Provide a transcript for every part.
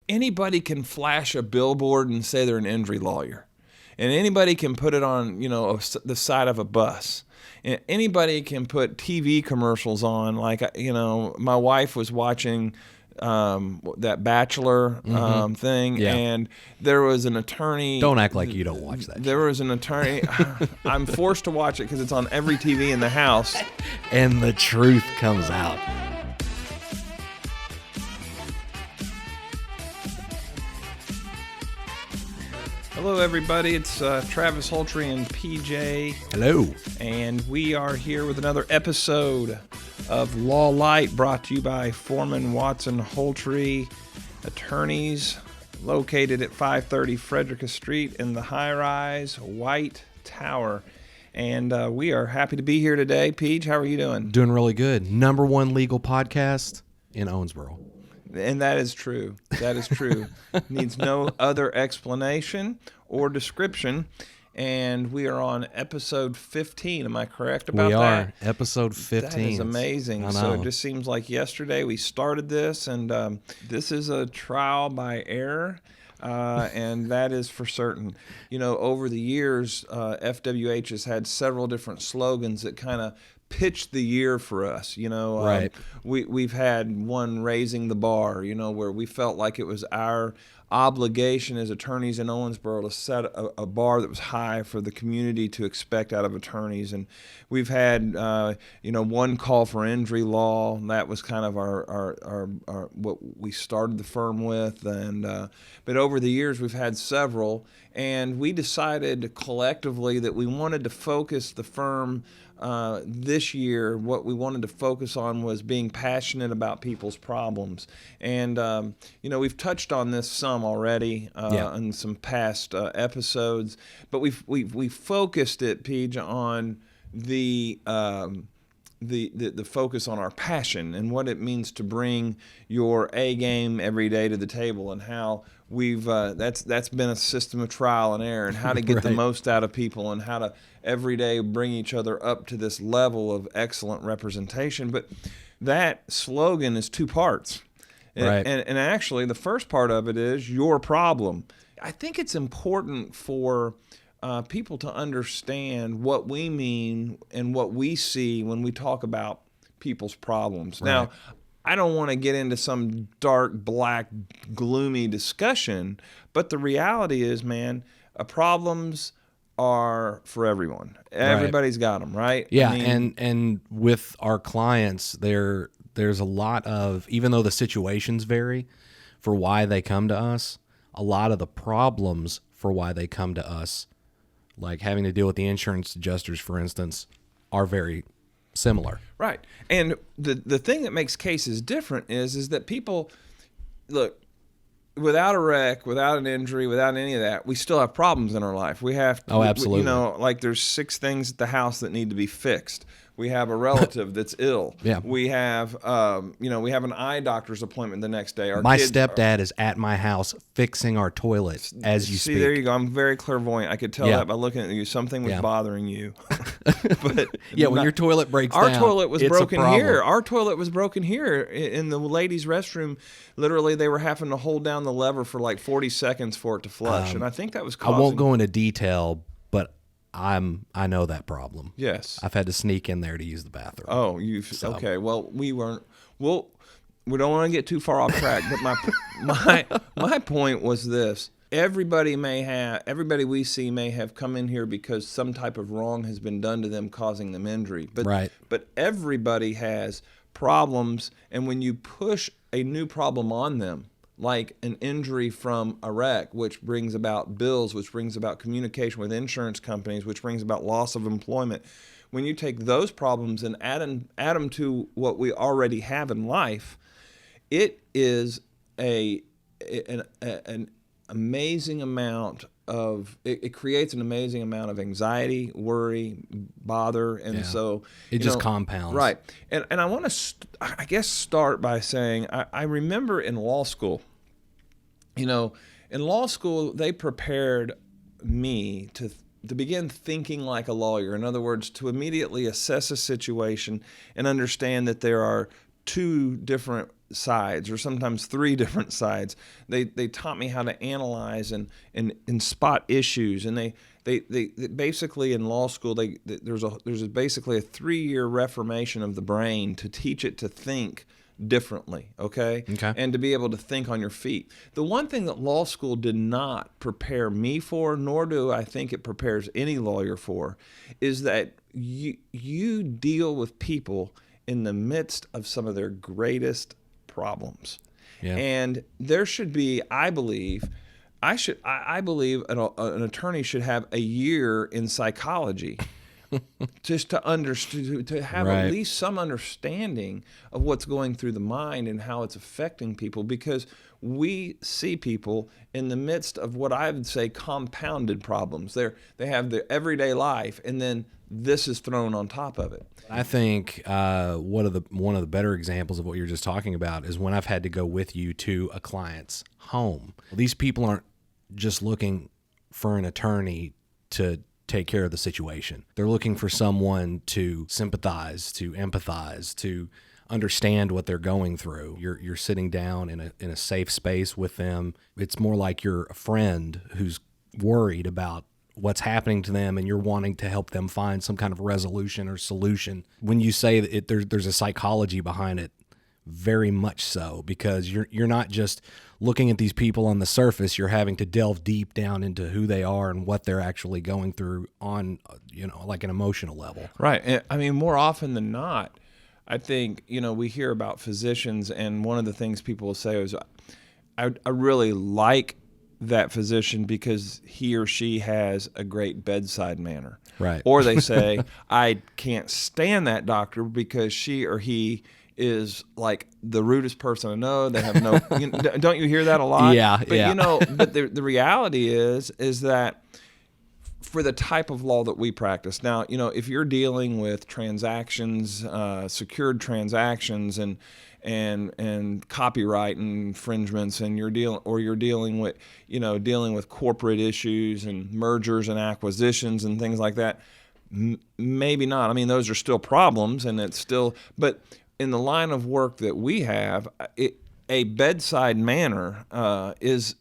anybody can flash a billboard and say they're an injury lawyer. And anybody can put it on, the side of a bus. And anybody can put TV commercials on. Like, my wife was watching that Bachelor thing, and there was an attorney. Don't act like you don't watch that. There was an attorney. I'm forced to watch it because it's on every TV in the house. And the truth comes out. Hello, everybody. It's Travis Holtry and PJ. Hello. And we are here with another episode of Law Lite, brought to you by Foreman, Watson, Holtry attorneys, located at 530 Frederica Street in the high-rise White Tower. And we are happy to be here today. Peach, how are you doing? Doing really good. #1 legal podcast in Owensboro. And that is true. That is true. Needs no other explanation or description. And we are on episode 15. Am I correct about that? We are. Episode 15. That is amazing. So it just seems like yesterday we started this, and this is a trial by error. And that is for certain. Over the years, FWH has had several different slogans that kind of pitched the year for us. Right. We've had one, raising the bar, where we felt like it was our obligation as attorneys in Owensboro to set a bar that was high for the community to expect out of attorneys. And we've had, one, call for injury law. That was kind of our what we started the firm with. And but over the years, we've had several. And we decided collectively that we wanted to focus the firm this year. What we wanted to focus on was being passionate about people's problems. And, we've touched on this some already in some past episodes, but we focused it, Paige, on the focus on our passion and what it means to bring your A game every day to the table, and how we've that's been a system of trial and error, and how to get the most out of people, and how to every day bring each other up to this level of excellent representation. But that slogan is two parts. Right. And actually, the first part of it is your problem. I think it's important for people to understand what we mean and what we see when we talk about people's problems. Right. Now, I don't want to get into some dark, black, gloomy discussion, but the reality is, man, problems are for everyone. Everybody's got them, right? Yeah, and with our clients, there's a lot of, even though the situations vary for why they come to us, a lot of the problems for why they come to us, like having to deal with the insurance adjusters, for instance, are very similar. Right. And the thing that makes cases different is that people, look, without a wreck, without an injury, without any of that, we still have problems in our life. We have, absolutely. Like there's 6 things at the house that need to be fixed. We have a relative that's ill. Yeah. We have, we have an eye doctor's appointment the next day. My stepdad is at my house fixing our toilet as you speak. See, there you go. I'm very clairvoyant. I could tell that by looking at you. Something was bothering you. But when your toilet breaks down, our toilet was broken here. Our toilet was broken here in the ladies' restroom. Literally, they were having to hold down the lever for like 40 seconds for it to flush, and I think that was causing. I won't go into detail, but I know that problem. Yes, I've had to sneak in there to use the bathroom. Oh, okay. Well, we weren't. Well, we don't want to get too far off track, but my point was this: everybody we see may have come in here because some type of wrong has been done to them, causing them injury. But everybody has problems, and when you push a new problem on them, like an injury from a wreck, which brings about bills, which brings about communication with insurance companies, which brings about loss of employment. When you take those problems and add them to what we already have in life, it is an amazing amount of, it creates an amazing amount of anxiety, worry, bother, and so it just compounds. Right. And I want to, start by saying I remember in law school, in law school they prepared me to begin thinking like a lawyer. In other words, to immediately assess a situation and understand that there are 2 different sides, or sometimes three different sides. They taught me how to analyze and spot issues. And they basically, in law school, there's basically a 3-year reformation of the brain to teach it to think differently, okay? And to be able to think on your feet. The one thing that law school did not prepare me for, nor do I think it prepares any lawyer for, is that you deal with people in the midst of some of their greatest problems. Yeah. And there should be, I believe an attorney should have a year in psychology just to understand, to have Right. at least some understanding of what's going through the mind and how it's affecting people, because we see people in the midst of what I would say compounded problems. They have their everyday life, and then this is thrown on top of it. I think one of the better examples of what you're just talking about is when I've had to go with you to a client's home. These people aren't just looking for an attorney to take care of the situation. They're looking for someone to sympathize, to empathize, to understand what they're going through. You're sitting down in a safe space with them. It's more like you're a friend who's worried about what's happening to them, and you're wanting to help them find some kind of resolution or solution. When you say that there's a psychology behind it, very much so, because you're not just looking at these people on the surface. You're having to delve deep down into who they are and what they're actually going through on, like an emotional level. Right. And, I mean, more often than not, I think, we hear about physicians, and one of the things people will say is, I really like that physician because he or she has a great bedside manner. Right. Or they say, I can't stand that doctor because she or he is like the rudest person I know. They have no, don't you hear that a lot? Yeah, but, yeah. But the reality is that for the type of law that we practice. Now, if you're dealing with transactions, secured transactions, and copyright infringements, and you're dealing with corporate issues and mergers and acquisitions and things like that, maybe not. I mean, those are still problems, and it's still. But in the line of work that we have, a bedside manner is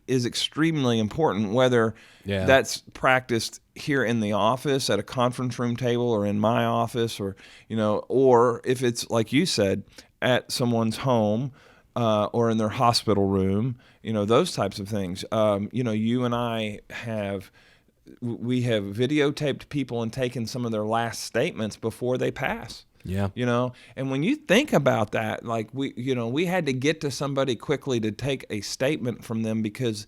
extremely important, whether that's practiced here in the office at a conference room table, or in my office, or if it's like you said, at someone's home, or in their hospital room, those types of things. You and I have videotaped people and taken some of their last statements before they pass. Yeah. And when you think about that, like we had to get to somebody quickly to take a statement from them, because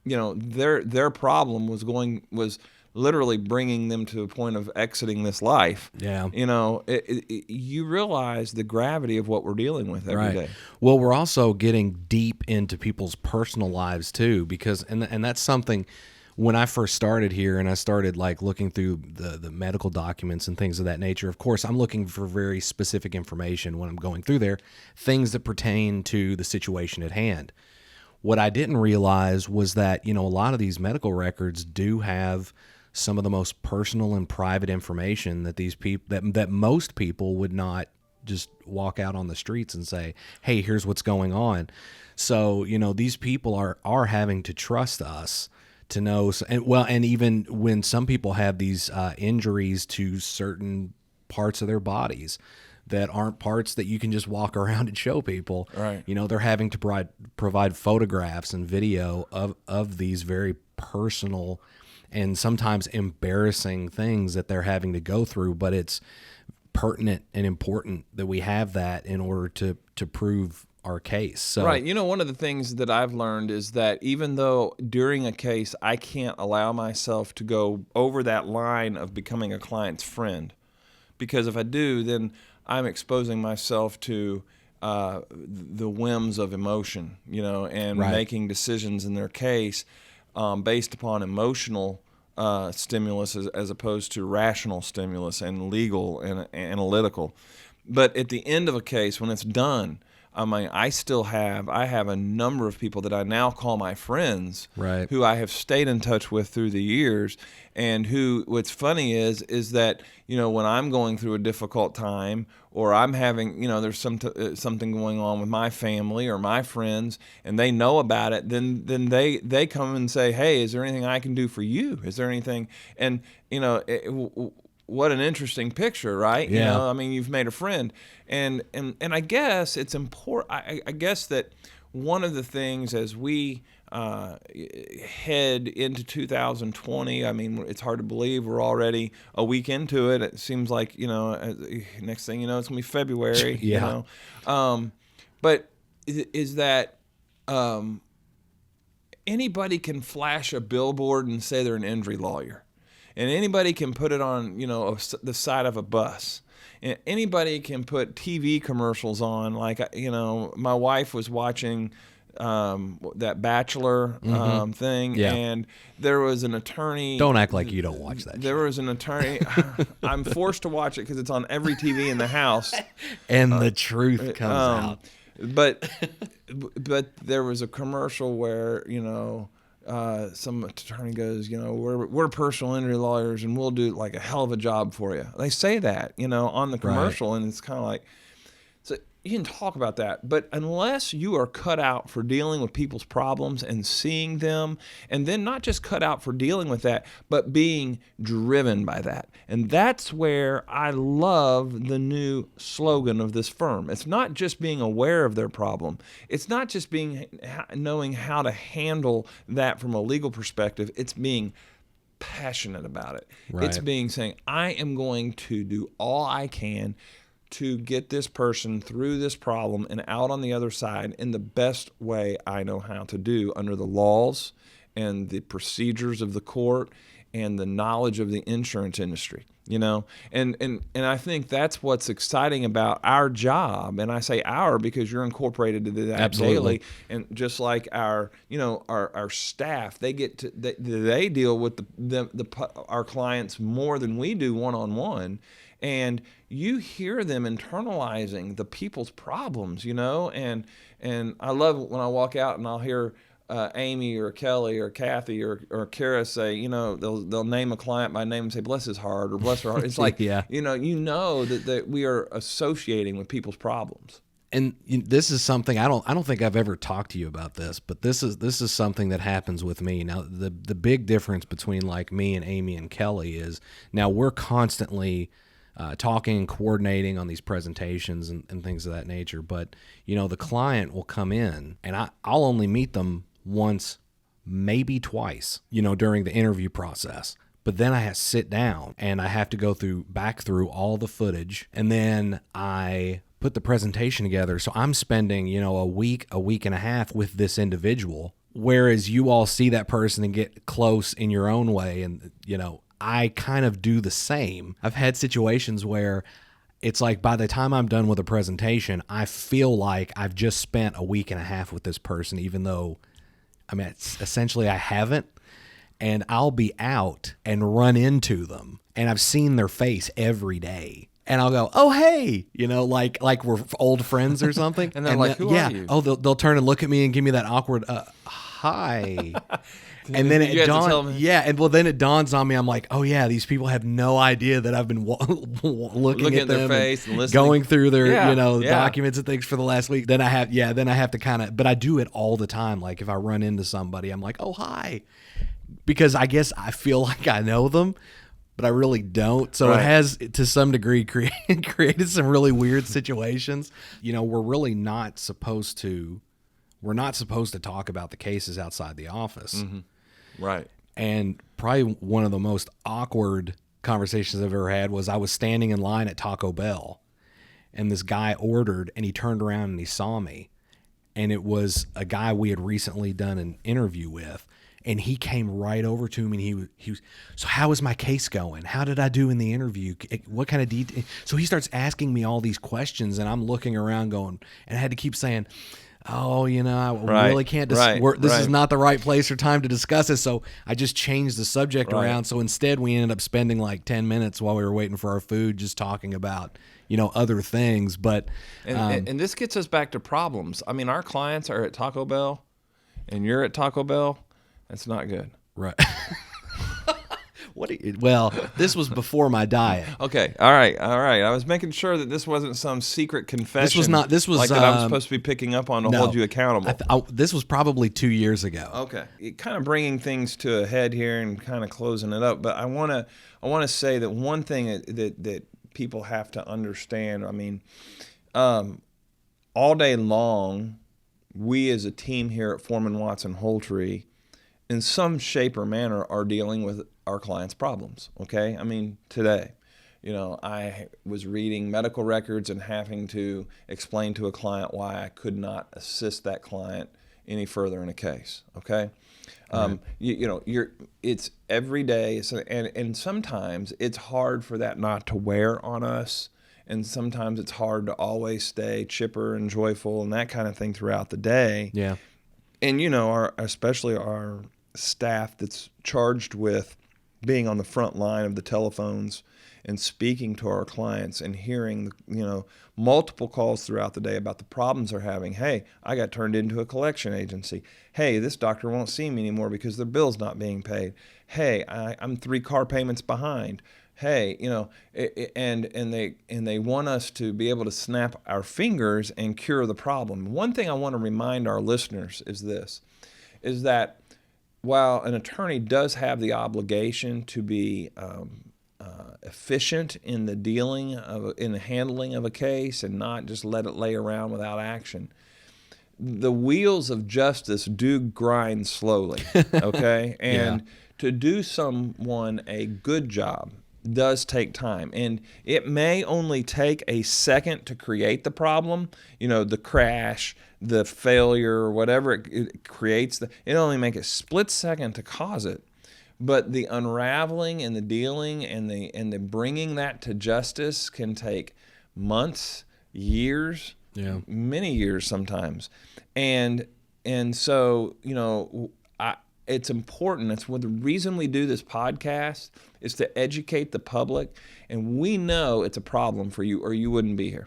their problem was literally bringing them to a point of exiting this life. Yeah. You realize the gravity of what we're dealing with every day. Well, we're also getting deep into people's personal lives too, because and that's something. When I first started here and I started like looking through the medical documents and things of that nature, of course, I'm looking for very specific information when I'm going through there, things that pertain to the situation at hand. What I didn't realize was that, a lot of these medical records do have some of the most personal and private information that these people that most people would not just walk out on the streets and say, hey, here's what's going on. So, these people are having to trust us to know, and even when some people have these injuries to certain parts of their bodies that aren't parts that you can just walk around and show people, right? They're having to provide photographs and video of these very personal and sometimes embarrassing things that they're having to go through, but it's pertinent and important that we have that in order to prove our case. So, right. One of the things that I've learned is that even though during a case I can't allow myself to go over that line of becoming a client's friend, because if I do, then I'm exposing myself to the whims of emotion, and making decisions in their case based upon emotional stimulus as opposed to rational stimulus and legal and analytical. But at the end of a case, when it's done, I mean, I have a number of people that I now call my friends, Right. who I have stayed in touch with through the years, and who, what's funny is that, when I'm going through a difficult time, or I'm having, there's something going on with my family or my friends, and they know about it, then they come and say, hey, is there anything I can do for you? Is there anything? And, what an interesting picture, right? Yeah. I mean, you've made a friend, and I guess it's important. I guess that one of the things as we head into 2020, I mean, it's hard to believe we're already a week into it. It seems like, next thing you know, it's gonna be February. Yeah. But is that anybody can flash a billboard and say they're an injury lawyer. And anybody can put it on, the side of a bus. And anybody can put TV commercials on. Like, my wife was watching that Bachelor thing, Yeah. and there was an attorney. Don't act like you don't watch that. There was an attorney. I'm forced to watch it because it's on every TV in the house. And the truth comes out. But there was a commercial where, some attorney goes, we're personal injury lawyers and we'll do like a hell of a job for you. They say that, on the commercial, and it's kind of like, so you can talk about that, but unless you are cut out for dealing with people's problems and seeing them, and then not just cut out for dealing with that, but being driven by that. And that's where I love the new slogan of this firm. It's not just being aware of their problem. It's not just knowing how to handle that from a legal perspective. It's being passionate about it. Right. It's saying, I am going to do all I can to get this person through this problem and out on the other side in the best way I know how to do under the laws and the procedures of the court and the knowledge of the insurance industry, and I think that's what's exciting about our job. And I say our because you're incorporated to that Absolutely. daily. And just like our staff, they deal with our clients more than we do one-on-one. And you hear them internalizing the people's problems, and I love when I walk out and I'll hear Amy or Kelly or Kathy or Kara say, they'll name a client by name and say, bless his heart or bless her heart. It's like, Yeah. that we are associating with people's problems. And this is something I don't think I've ever talked to you about this, but this is something that happens with me. Now, the big difference between like me and Amy and Kelly is now we're constantly talking and coordinating on these presentations and things of that nature. But, the client will come in and I'll only meet them once, maybe twice, during the interview process. But then I have to sit down and I have to go back through all the footage, and then I put the presentation together. So I'm spending, a week and a half with this individual, whereas you all see that person and get close in your own way. And, I kind of do the same. I've had situations where it's like by the time I'm done with a presentation, I feel like I've just spent a week and a half with this person, even though, essentially I haven't. And I'll be out and run into them, and I've seen their face every day. And I'll go, oh, hey, like we're old friends or something. And they're like, who are you? Oh, they'll turn and look at me and give me that awkward, hi. And then You it have to tell dawns, me. then it dawns on me. I'm like, oh yeah, these people have no idea that I've been looking at their them face and listening. going through their, Yeah, documents and things for the last week. Then I have to kind of, but I do it all the time. Like if I run into somebody, I'm like, oh hi, because I guess I feel like I know them, but I really don't. So Right. It has, to some degree, created some really weird situations. We're really not supposed to. We're not supposed to talk about the cases outside the office. Mm-hmm. Right. And probably one of the most awkward conversations I've ever had was I was standing in line at Taco Bell, and this guy ordered, and he turned around and he saw me. And it was a guy we had recently done an interview with. And he came right over to me, and he was, so how is my case going? How did I do in the interview? What kind of detail? So he starts asking me all these questions, and I'm looking around going, and I had to keep saying, oh, I Right, really can't. right, This is right. not the right place or time to discuss it. So I just changed the subject Right. around. So instead, we ended up spending like 10 minutes while we were waiting for our food, just talking about other things. But And this gets us back to problems. I mean, our clients are at Taco Bell, and you're at Taco Bell. That's not good. right. Well, this was before my diet. Okay, all right. I was making sure that this wasn't some secret confession. This was like that I'm supposed to be picking up on to no. hold you accountable. This was probably 2 years ago. Okay, kind of bringing things to a head here and kind of closing it up. But I want to say that one thing that people have to understand. I mean, all day long, we as a team here at Foreman Watson Holtree, in some shape or manner, are dealing with our clients' problems. Okay, I mean today. I was reading medical records and having to explain to a client why I could not assist that client any further in a case. Okay, Right. it's every day, and sometimes it's hard for that not to wear on us, and sometimes it's hard to always stay chipper and joyful and that kind of thing throughout the day. Yeah. And especially our staff that's charged with being on the front line of the telephones and speaking to our clients and hearing multiple calls throughout the day about the problems they're having. Hey, I got turned into a collection agency. Hey, this doctor won't see me anymore because their bill's not being paid. Hey, I'm 3 car payments behind. Hey, and they want us to be able to snap our fingers and cure the problem. One thing I want to remind our listeners is that while an attorney does have the obligation to be efficient in the handling of a case and not just let it lay around without action, the wheels of justice do grind slowly. Okay, and to do someone a good job does take time, and it may only take a second to create the problem, the crash, the failure, whatever it creates. It only make a split second to cause it, but the unraveling and the dealing and the bringing that to justice can take months, years, many years sometimes, and so it's important. It's the reason we do this podcast is to educate the public, and we know it's a problem for you or you wouldn't be here.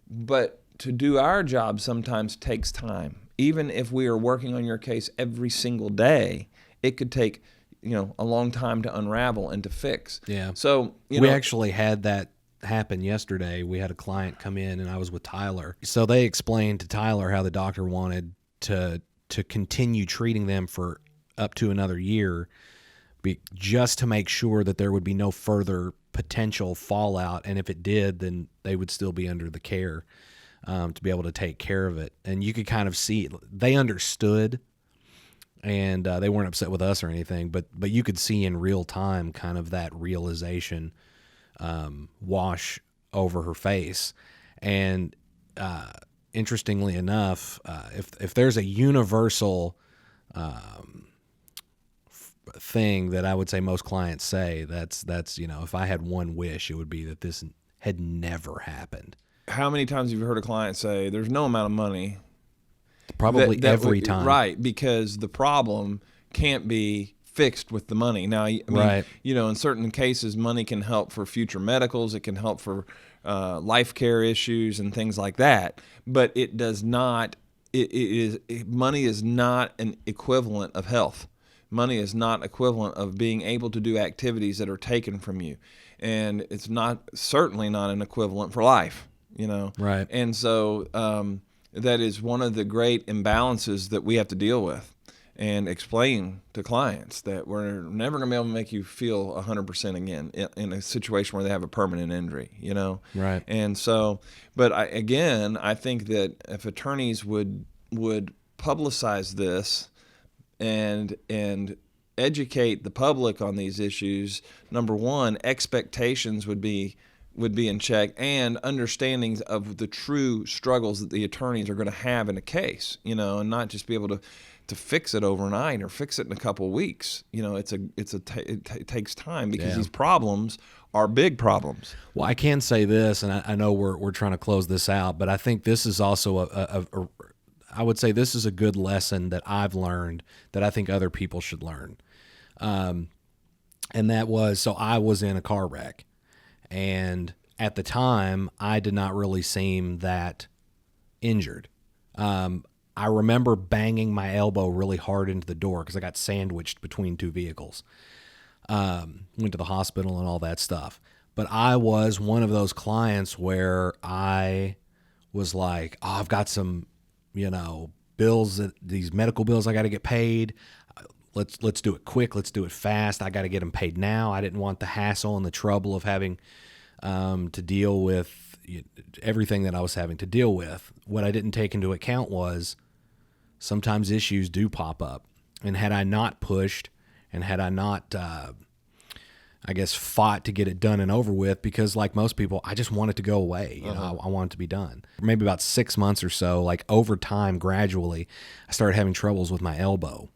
But to do our job sometimes takes time. Even if we are working on your case every single day, it could take a long time to unravel and to fix. Yeah. So we actually had that happen yesterday. We had a client come in, and I was with Tyler. So they explained to Tyler how the doctor wanted to continue treating them for up to another year, just to make sure that there would be no further potential fallout, and if it did, then they would still be under the care to be able to take care of it. And you could kind of see they understood, and they weren't upset with us or anything, but you could see in real time kind of that realization wash over her face. And interestingly enough, if there's a universal thing that I would say most clients say, that's if I had one wish, it would be that this had never happened. How many times have you heard a client say, "There's no amount of money"? Probably every time. Right, because the problem can't be fixed with the money. Now, I mean, Right. In certain cases, money can help for future medicals. It can help for life care issues and things like that. But it does not. Money is not an equivalent of health. Money is not equivalent of being able to do activities that are taken from you, and it's certainly not an equivalent for life. Right. And so that is one of the great imbalances that we have to deal with and explain to clients, that we're never going to be able to make you feel 100% again in a situation where they have a permanent injury, Right. And so, but I think that if attorneys would publicize this and educate the public on these issues, number one, expectations would be in check, and understandings of the true struggles that the attorneys are going to have in a case, and not just be able to fix it overnight or fix it in a couple of weeks. It takes time, because these problems are big problems. Well, I can say this, and I know we're trying to close this out, but I think this is also I would say this is a good lesson that I've learned that I think other people should learn. And that was, so I was in a car wreck, and at the time I did not really seem that injured. I remember banging my elbow really hard into the door because I got sandwiched between two vehicles. Went to the hospital and all that stuff. But I was one of those clients where I was like, oh, I've got some, bills, these medical bills I got to get paid. Let's do it quick. Let's do it fast. I got to get them paid now. I didn't want the hassle and the trouble of having to deal with everything that I was having to deal with. What I didn't take into account was sometimes issues do pop up. And had I not pushed and had I not, fought to get it done and over with, because like most people, I just want it to go away. I want it to be done. Maybe about 6 months or so, like over time, gradually, I started having troubles with my elbow.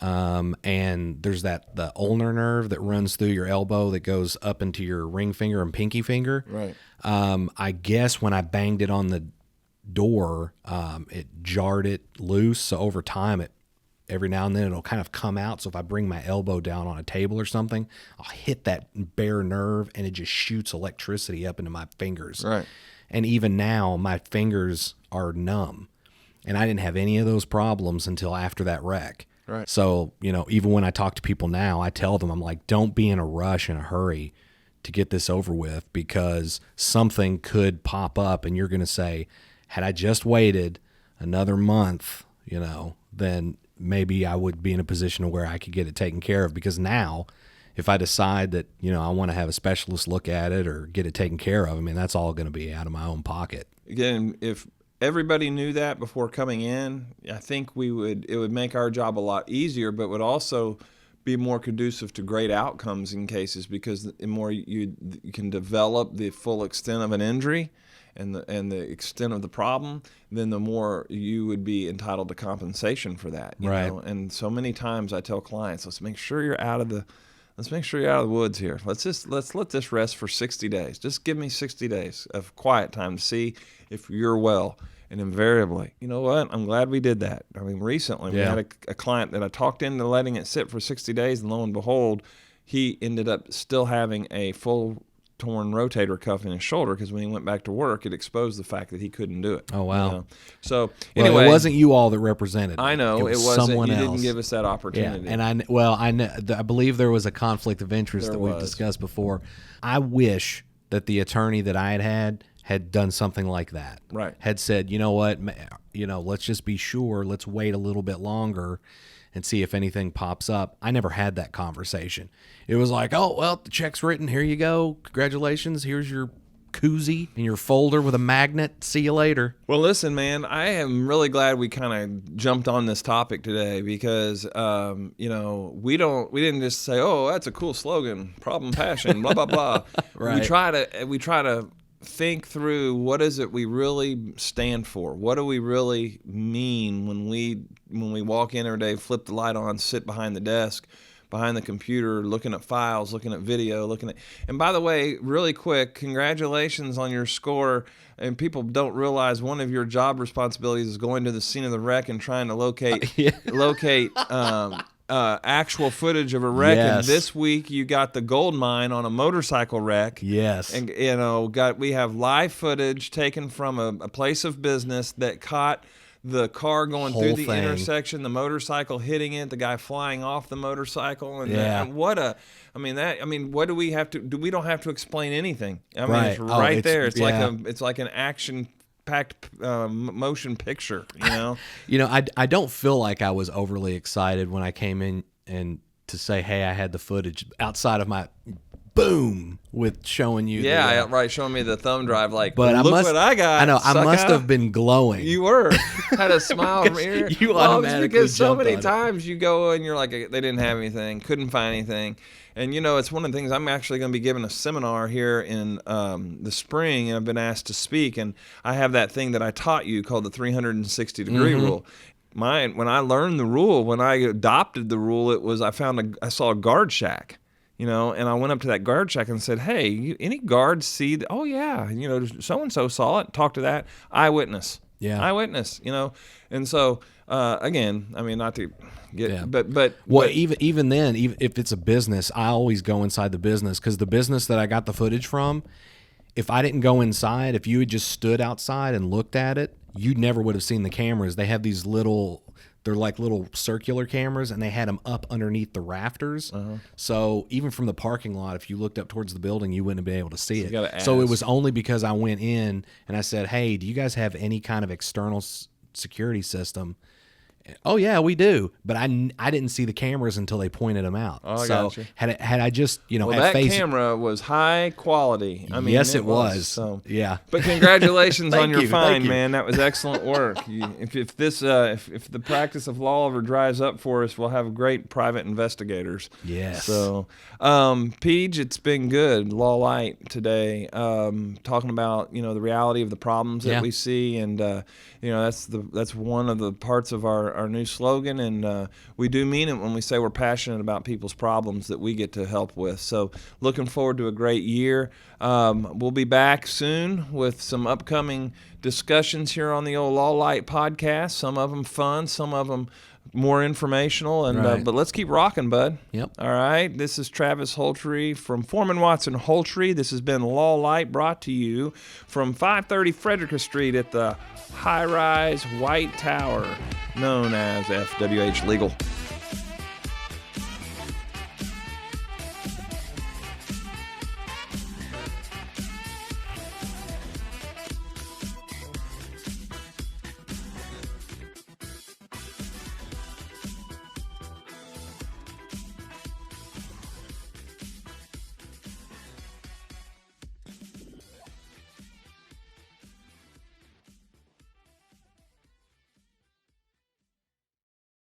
And there's the ulnar nerve that runs through your elbow that goes up into your ring finger and pinky finger. Right. I guess when I banged it on the door, it jarred it loose. So over time, every now and then it'll kind of come out. So if I bring my elbow down on a table or something, I'll hit that bare nerve and it just shoots electricity up into my fingers. Right. And even now my fingers are numb, and I didn't have any of those problems until after that wreck. Right. So, even when I talk to people now, I tell them, I'm like, don't be in a rush, in a hurry to get this over with, because something could pop up and you're going to say, had I just waited another month, then maybe I would be in a position where I could get it taken care of. Because now, if I decide that, I want to have a specialist look at it or get it taken care of, that's all going to be out of my own pocket. Again, if everybody knew that before coming in, I think it would make our job a lot easier, but would also be more conducive to great outcomes in cases, because the more you can develop the full extent of an injury and the extent of the problem, then the more you would be entitled to compensation for that. You Right. know? And so many times I tell clients, let's make sure you're out of the woods here. Let's let this rest for 60 days. Just give me 60 days of quiet time to see if you're well. And invariably, you know what? I'm glad we did that. Recently we had a client that I talked into letting it sit for 60 days, and lo and behold, he ended up still having a full torn rotator cuff in his shoulder, because when he went back to work, it exposed the fact that he couldn't do it. Oh, wow. So anyway, well, it wasn't you all that represented. I know it was wasn't. someone You else. didn't give us that opportunity. Yeah, and I believe there was a conflict of interest There that we've was. discussed before. I wish that the attorney that I had done something like that. Right. Had said, you know what, let's just be sure. Let's wait a little bit longer and see if anything pops up. I never had that conversation. It was like, oh, well, the check's written. Here you go. Congratulations. Here's your koozie and your folder with a magnet. See you later. Well, listen, man, I am really glad we kind of jumped on this topic today, because, we didn't just say, oh, that's a cool slogan, problem, passion, blah, blah, blah. Right. We try to think through, what is it we really stand for? What do we really mean when we walk in every day, flip the light on, sit behind the desk, behind the computer, looking at files, looking at video, and by the way, really quick, congratulations on your score. And people don't realize one of your job responsibilities is going to the scene of the wreck and trying to locate actual footage of a wreck. Yes. And this week you got the gold mine on a motorcycle wreck. Yes. And we have live footage taken from a place of business that caught the car going Whole through the thing. intersection, the motorcycle hitting it, the guy flying off the motorcycle, and Yeah. what do we have to do? We don't have to explain anything. Right. It's Oh, right it's- there. It's yeah. it's like an action-packed motion picture. I don't feel like I was overly excited when I came in and to say, hey, I had the footage outside of my boom with showing you. Right. Showing me the thumb drive, like, But look what I got. I know. I must sucker." have been glowing. You were. Had a smile from ear. You Well, it's automatically because so jumped many on it. times you go and you're like, they didn't have anything, couldn't find anything. And, it's one of the things, I'm actually going to be giving a seminar here in the spring, and I've been asked to speak. And I have that thing that I taught you called the 360-degree rule. When I learned the rule, when I adopted the rule, it was I saw a guard shack. And I went up to that guard shack and said, hey, any guards see oh, yeah, so-and-so saw it, talked to that eyewitness. Yeah. eyewitness, and so again, I mean, not to get, Yeah. but Well, but, even then, even if it's a business, I always go inside the business, because the business that I got the footage from, if I didn't go inside, if you had just stood outside and looked at it, you never would have seen the cameras. They have these they're like little circular cameras, and they had them up underneath the rafters. So even from the parking lot, if you looked up towards the building, you wouldn't have been able to see it. gotta So it ask. was only because I went in and I said, "Hey, do you guys have any kind of external security system?" Oh yeah, we do, but I didn't see the cameras until they pointed them out. Oh, I so gotcha. had I just well, had that faith, camera was high quality. I mean, yes, it was. So Yeah, but congratulations on Thank your you, find, thank you. man. That was excellent work. If the practice of law ever dries up for us, we'll have great private investigators. Yes. So, Peach, it's been good. Law Lite today, talking about the reality of the problems that Yeah. we see, and that's one of the parts of our new slogan, and we do mean it when we say we're passionate about people's problems that we get to help with. So, looking forward to a great year. We'll be back soon with some upcoming discussions here on the old Law Lite podcast. Some of them fun, some of them more informational, and Right. but let's keep rocking, bud. Yep. All right. This is Travis Holtree from Foreman Watson Holtree. This has been Law Lite, brought to you from 530 Frederica Street at the high-rise White Tower known as FWH Legal.